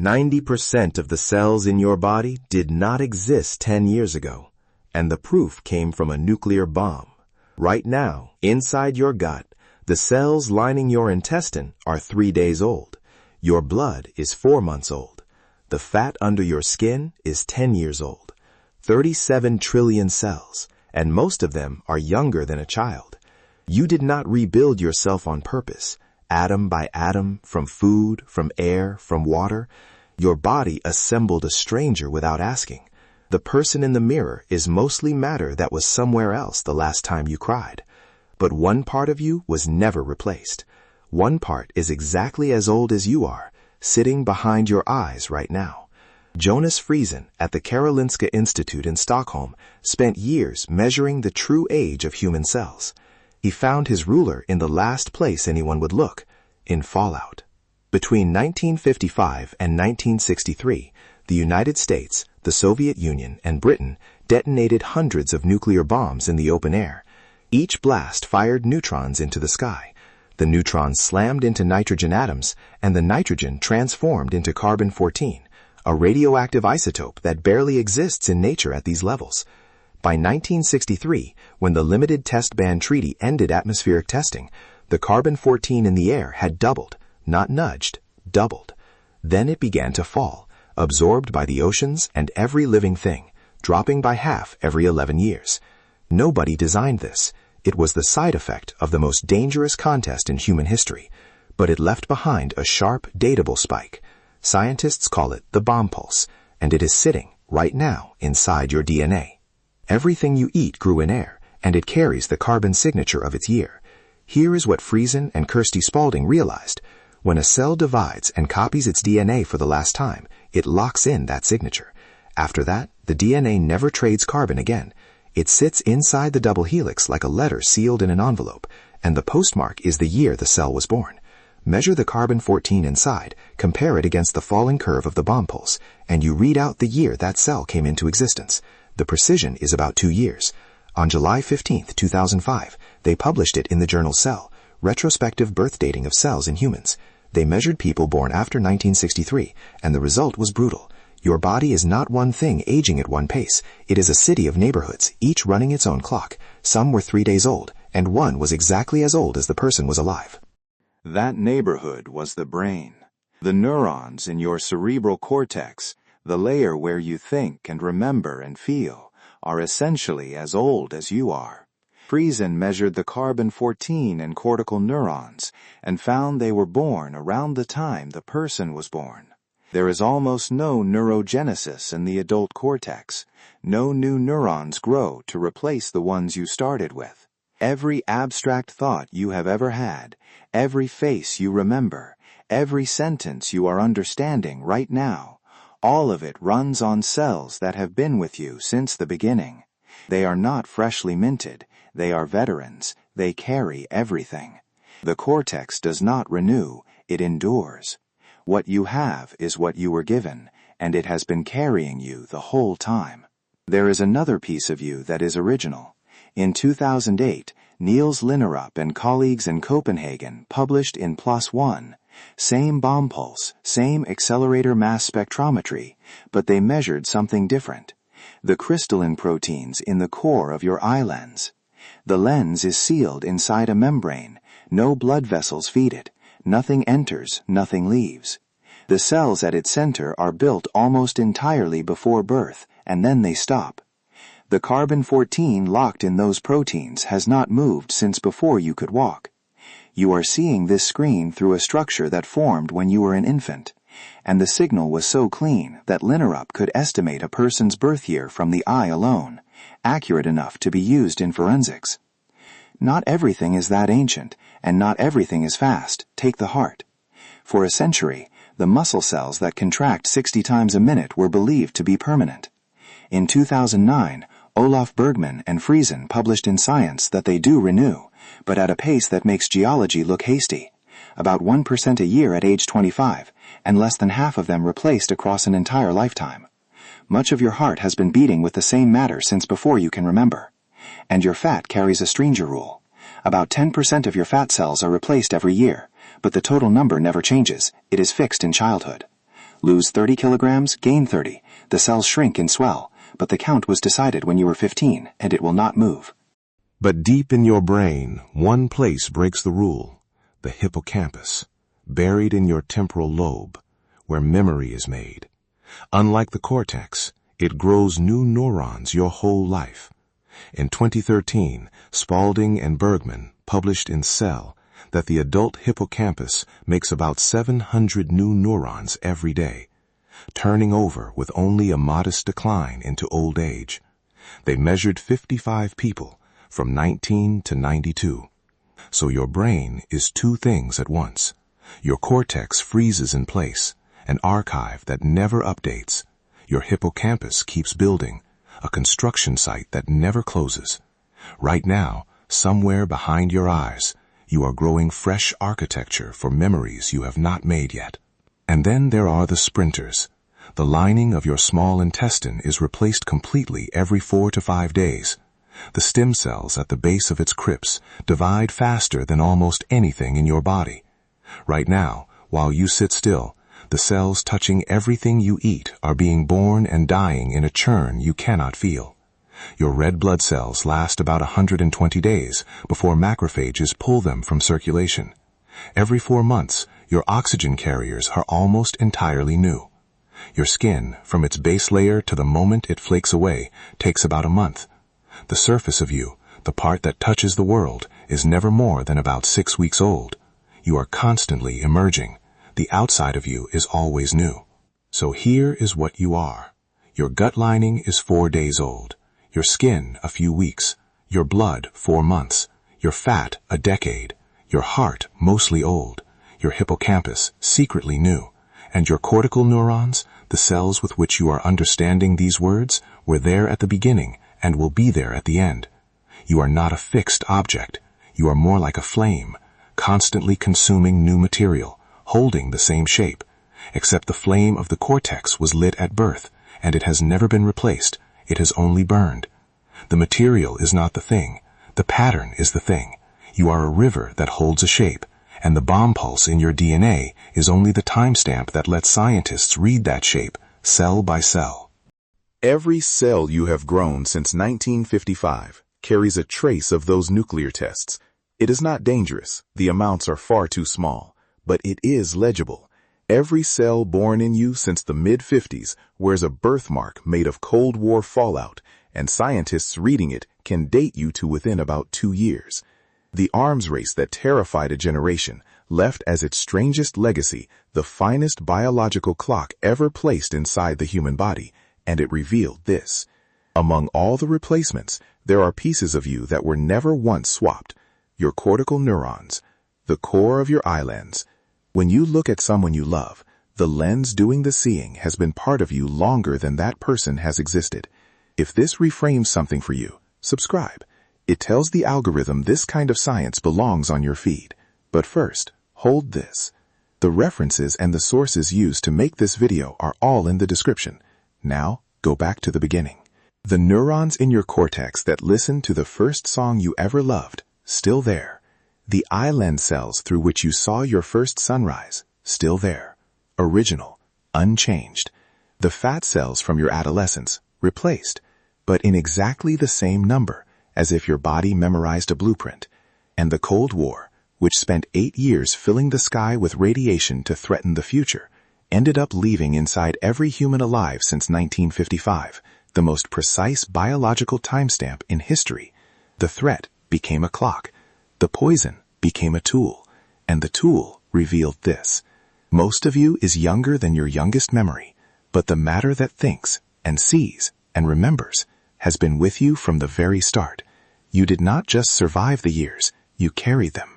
90% of the cells in your body did not exist 10 years ago, and the proof came from a nuclear bomb. Right now, inside your gut, the cells lining your intestine are 3 days old. Your blood is 4 months old. The fat under your skin is 10 years old. 37 trillion cells, and most of them are younger than a child. You did not rebuild yourself on purpose, atom by atom, from food, from air, from water. Your body assembled a stranger without asking. The person in the mirror is mostly matter that was somewhere else the last time you cried. But one part of you was never replaced. One part is exactly as old as you are, sitting behind your eyes right now. Jonas Frisen at the Karolinska Institute in Stockholm spent years measuring the true age of human cells. He found his ruler in the last place anyone would look, in fallout. Between 1955 and 1963, the United States, the Soviet Union, and Britain detonated hundreds of nuclear bombs in the open air. Each blast fired neutrons into the sky. The neutrons slammed into nitrogen atoms, and the nitrogen transformed into carbon-14, a radioactive isotope that barely exists in nature at these levels. By 1963, when the Limited Test Ban Treaty ended atmospheric testing, the carbon-14 in the air had doubled, not nudged, doubled. Then it began to fall, absorbed by the oceans and every living thing, dropping by half every 11 years. Nobody designed this. It was the side effect of the most dangerous contest in human history, but it left behind a sharp, datable spike. Scientists call it the bomb pulse, and it is sitting, right now, inside your DNA. Everything you eat grew in air, and it carries the carbon signature of its year. Here is what Frisen and Kirsty Spalding realized. When a cell divides and copies its DNA for the last time, it locks in that signature. After that, the DNA never trades carbon again. It sits inside the double helix like a letter sealed in an envelope, and the postmark is the year the cell was born. Measure the carbon-14 inside, compare it against the falling curve of the bomb pulse, and you read out the year that cell came into existence. The precision is about 2 years. On July 15, 2005, they published it in the journal Cell, Retrospective Birth Dating of Cells in Humans. They measured people born after 1963, and the result was brutal. Your body is not one thing aging at one pace. It is a city of neighborhoods, each running its own clock. Some were 3 days old, and one was exactly as old as the person was alive. That neighborhood was the brain. The neurons in your cerebral cortex, the layer where you think and remember and feel, are essentially as old as you are. Frisen measured the carbon-14 in cortical neurons and found they were born around the time the person was born. There is almost no neurogenesis in the adult cortex. No new neurons grow to replace the ones you started with. Every abstract thought you have ever had, every face you remember, every sentence you are understanding right now, all of it runs on cells that have been with you since the beginning. They are not freshly minted. They are veterans. They carry everything. The cortex does not renew. It endures. What you have is what you were given, and it has been carrying you the whole time. There is another piece of you that is original. In 2008, Niels Linnerup and colleagues in Copenhagen published in PLOS ONE, same bomb pulse, same accelerator mass spectrometry, but they measured something different. The crystalline proteins in the core of your eye lens. The lens is sealed inside a membrane. No blood vessels feed it. Nothing enters, nothing leaves. The cells at its center are built almost entirely before birth, and then they stop. The carbon-14 locked in those proteins has not moved since before you could walk. You are seeing this screen through a structure that formed when you were an infant, and the signal was so clean that Linnerup could estimate a person's birth year from the eye alone, accurate enough to be used in forensics. Not everything is that ancient, and not everything is fast. Take the heart. For a century, the muscle cells that contract 60 times a minute were believed to be permanent. In 2009, Olaf Bergman and Frisen published in Science that they do renew, but at a pace that makes geology look hasty. About 1% a year at age 25, and less than half of them replaced across an entire lifetime. Much of your heart has been beating with the same matter since before you can remember. And your fat carries a Stringer rule. About 10% of your fat cells are replaced every year, but the total number never changes. It is fixed in childhood. Lose 30 kilograms, gain 30. The cells shrink and swell, but the count was decided when you were 15, and it will not move. But deep in your brain, one place breaks the rule: the hippocampus, buried in your temporal lobe, where memory is made. Unlike the cortex, it grows new neurons your whole life. In 2013, Spalding and Bergman published in Cell that the adult hippocampus makes about 700 new neurons every day, turning over with only a modest decline into old age. They measured 55 people from 19 to 92. So your brain is two things at once. Your cortex freezes in place, an archive that never updates. Your hippocampus keeps building, a construction site that never closes. Right now, somewhere behind your eyes, you are growing fresh architecture for memories you have not made yet. And then there are the sprinters. The lining of your small intestine is replaced completely every 4 to 5 days. The stem cells at the base of its crypts divide faster than almost anything in your body. Right now, while you sit still, the cells touching everything you eat are being born and dying in a churn you cannot feel. Your red blood cells last about 120 days before macrophages pull them from circulation. Every 4 months, your oxygen carriers are almost entirely new. Your skin, from its base layer to the moment it flakes away, takes about a month. The surface of you, the part that touches the world, is never more than about 6 weeks old. You are constantly emerging. The outside of you is always new. So here is what you are. Your gut lining is 4 days old. Your skin, a few weeks. Your blood, 4 months. Your fat, a decade. Your heart, mostly old. Your hippocampus, secretly new. And your cortical neurons, the cells with which you are understanding these words, were there at the beginning and will be there at the end. You are not a fixed object. You are more like a flame, constantly consuming new material, holding the same shape, except the flame of the cortex was lit at birth, and it has never been replaced. It has only burned. The material is not the thing. The pattern is the thing. You are a river that holds a shape, and the bomb pulse in your DNA is only the timestamp that lets scientists read that shape, cell by cell. Every cell you have grown since 1955 carries a trace of those nuclear tests. It is not dangerous. The amounts are far too small, but it is legible. Every cell born in you since the mid-50s wears a birthmark made of Cold War fallout, and scientists reading it can date you to within about 2 years. The arms race that terrified a generation left as its strangest legacy the finest biological clock ever placed inside the human body, and it revealed this. Among all the replacements, there are pieces of you that were never once swapped. Your cortical neurons, the core of your eye lens. When you look at someone you love, the lens doing the seeing has been part of you longer than that person has existed. If this reframes something for you, subscribe. It tells the algorithm this kind of science belongs on your feed. But first, hold this. The references and the sources used to make this video are all in the description. Now, go back to the beginning. The neurons in your cortex that listened to the first song you ever loved, still there. The eye lens cells through which you saw your first sunrise, still there. Original, unchanged. The fat cells from your adolescence, replaced, but in exactly the same number, as if your body memorized a blueprint. And the Cold War, which spent 8 years filling the sky with radiation to threaten the future, ended up leaving inside every human alive since 1955, the most precise biological timestamp in history. The threat became a clock. The poison became a tool. And the tool revealed this. Most of you is younger than your youngest memory, but the matter that thinks and sees and remembers has been with you from the very start. You did not just survive the years, you carried them.